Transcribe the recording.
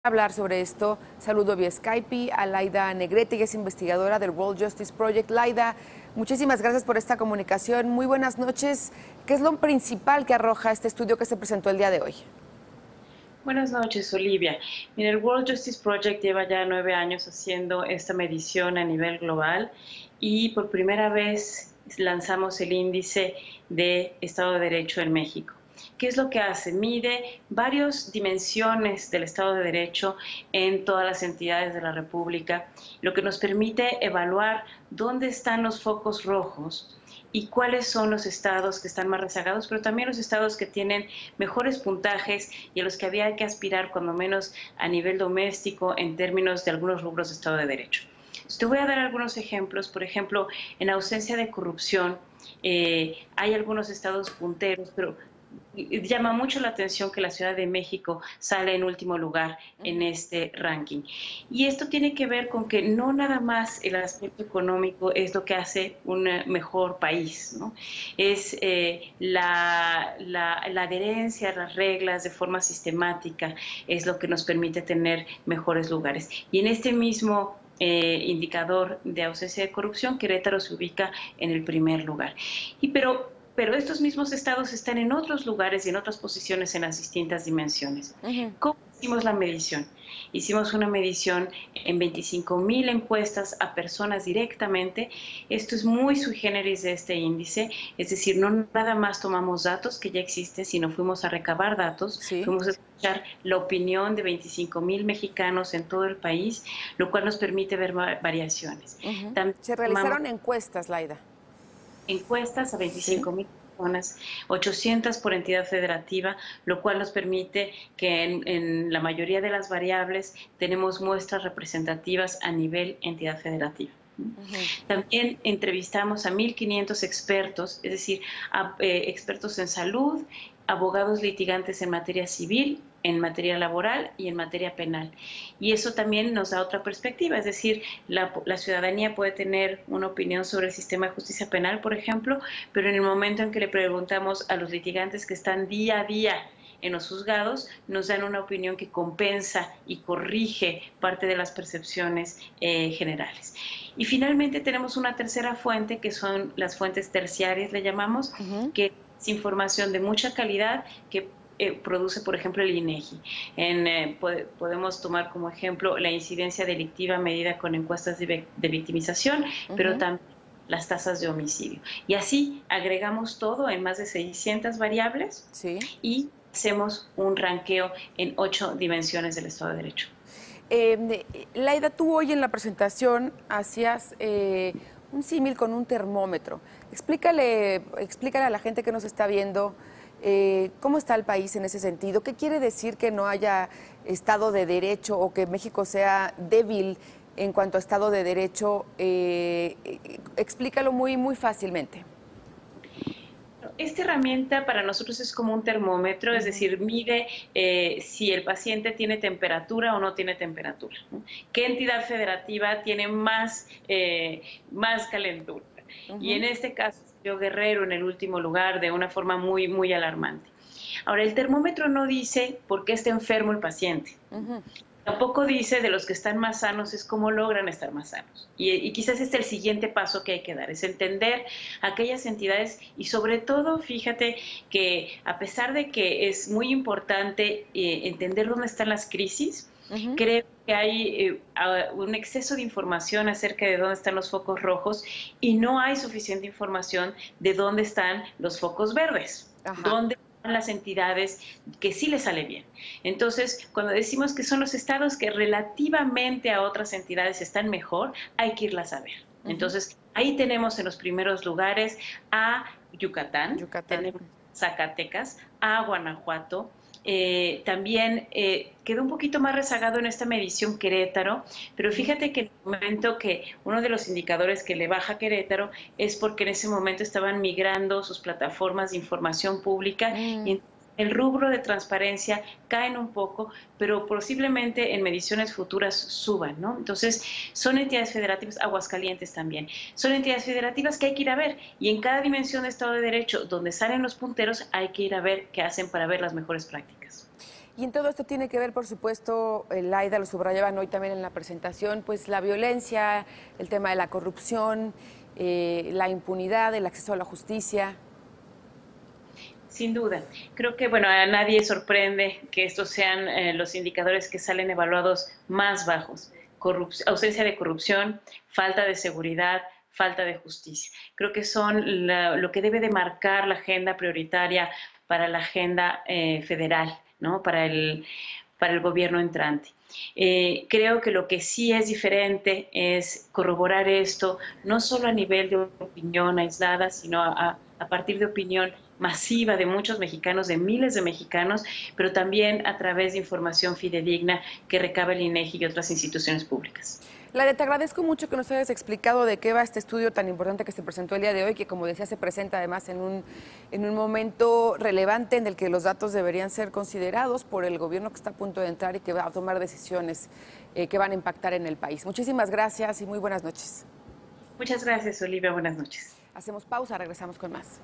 Hablar sobre esto, saludo vía Skype a Laida Negrete, que es investigadora del World Justice Project. Laida, muchísimas gracias por esta comunicación. Muy buenas noches. ¿Qué es lo principal que arroja este estudio que se presentó el día de hoy? Buenas noches, Olivia. Mira, el World Justice Project lleva ya 9 años haciendo esta medición a nivel global y por primera vez lanzamos el índice de Estado de Derecho en México. ¿Qué es lo que hace? Mide varias dimensiones del Estado de Derecho en todas las entidades de la República, lo que nos permite evaluar dónde están los focos rojos y cuáles son los estados que están más rezagados, pero también los estados que tienen mejores puntajes y a los que había que aspirar, cuando menos a nivel doméstico, en términos de algunos rubros de Estado de Derecho. Te voy a dar algunos ejemplos. Por ejemplo, en ausencia de corrupción, hay algunos estados punteros, pero llama mucho la atención que la Ciudad de México sale en último lugar en este ranking. Y esto tiene que ver con que no nada más el aspecto económico es lo que hace un mejor país, ¿no? Es la adherencia a las reglas de forma sistemática es lo que nos permite tener mejores lugares. Y en este mismo indicador de ausencia de corrupción, Querétaro se ubica en el primer lugar. Pero estos mismos estados están en otros lugares y en otras posiciones en las distintas dimensiones. ¿Cómo hicimos la medición? Hicimos una medición en 25,000 encuestas a personas directamente. Esto es muy sui generis de este índice, es decir, no nada más tomamos datos que ya existen, sino fuimos a recabar datos, Sí. fuimos a escuchar la opinión de 25,000 mexicanos en todo el país, lo cual nos permite ver variaciones. Se realizaron encuestas, Laida. Encuestas a 25,000 personas, 800 por entidad federativa, lo cual nos permite que en la mayoría de las variables tenemos muestras representativas a nivel entidad federativa. También entrevistamos a 1,500 expertos, es decir, expertos en salud, abogados litigantes en materia civil, en materia laboral y en materia penal. Y eso también nos da otra perspectiva, es decir, la ciudadanía puede tener una opinión sobre el sistema de justicia penal, por ejemplo, pero en el momento en que le preguntamos a los litigantes que están día a día en los juzgados, nos dan una opinión que compensa y corrige parte de las percepciones generales. Y finalmente tenemos una tercera fuente, que son las fuentes terciarias, le llamamos, que es información de mucha calidad que produce, por ejemplo, el INEGI. Podemos tomar como ejemplo la incidencia delictiva medida con encuestas de victimización, pero también las tasas de homicidio. Y así agregamos todo en más de 600 variables y hacemos un ranqueo en 8 dimensiones del Estado de Derecho. Laida, tú hoy en la presentación hacías un símil con un termómetro. Explícale a la gente que nos está viendo cómo está el país en ese sentido. ¿Qué quiere decir que no haya Estado de Derecho o que México sea débil en cuanto a Estado de Derecho? Explícalo muy fácilmente. Esta herramienta para nosotros es como un termómetro, es decir, mide si el paciente tiene temperatura o no tiene temperatura, ¿no? ¿Qué entidad federativa tiene más calentura? Y en este caso, yo Guerrero en el último lugar de una forma muy alarmante. Ahora, el termómetro no dice por qué está enfermo el paciente. Tampoco dice de los que están más sanos es cómo logran estar más sanos. Y quizás este es el siguiente paso que hay que dar, es entender aquellas entidades y sobre todo, fíjate que a pesar de que es muy importante entender dónde están las crisis, creo que hay un exceso de información acerca de dónde están los focos rojos y no hay suficiente información de dónde están los focos verdes, dónde las entidades que sí les sale bien. Entonces, cuando decimos que son los estados que relativamente a otras entidades están mejor, hay que irlas a ver. Entonces, ahí tenemos en los primeros lugares a Yucatán. Tenemos Zacatecas, a Guanajuato. También quedó un poquito más rezagado en esta medición Querétaro, pero fíjate que en el momento que uno de los indicadores que le baja a Querétaro es porque en ese momento estaban migrando sus plataformas de información pública y el rubro de transparencia caen un poco, pero posiblemente en mediciones futuras suban, ¿no? Entonces, son entidades federativas, Aguascalientes también, son entidades federativas que hay que ir a ver, y en cada dimensión de Estado de Derecho donde salen los punteros hay que ir a ver qué hacen para ver las mejores prácticas. Y en todo esto tiene que ver, por supuesto, Laida, lo subrayaban hoy también en la presentación, pues la violencia, el tema de la corrupción, la impunidad, el acceso a la justicia. Sin duda. Creo que, bueno, a nadie sorprende que estos sean los indicadores que salen evaluados más bajos. Ausencia de corrupción, falta de seguridad, falta de justicia. Creo que son lo que debe de marcar la agenda prioritaria para la agenda federal, ¿no? Para el gobierno entrante. Creo que lo que sí es diferente es corroborar esto, no solo a nivel de opinión aislada, sino a partir de opinión masiva de muchos mexicanos, de miles de mexicanos, pero también a través de información fidedigna que recaba el INEGI y otras instituciones públicas. Laida, te agradezco mucho que nos hayas explicado de qué va este estudio tan importante que se presentó el día de hoy, que como decía se presenta además en un momento relevante en el que los datos deberían ser considerados por el gobierno que está a punto de entrar y que va a tomar decisiones que van a impactar en el país. Muchísimas gracias y muy buenas noches. Muchas gracias, Olivia. Buenas noches. Hacemos pausa, regresamos con más.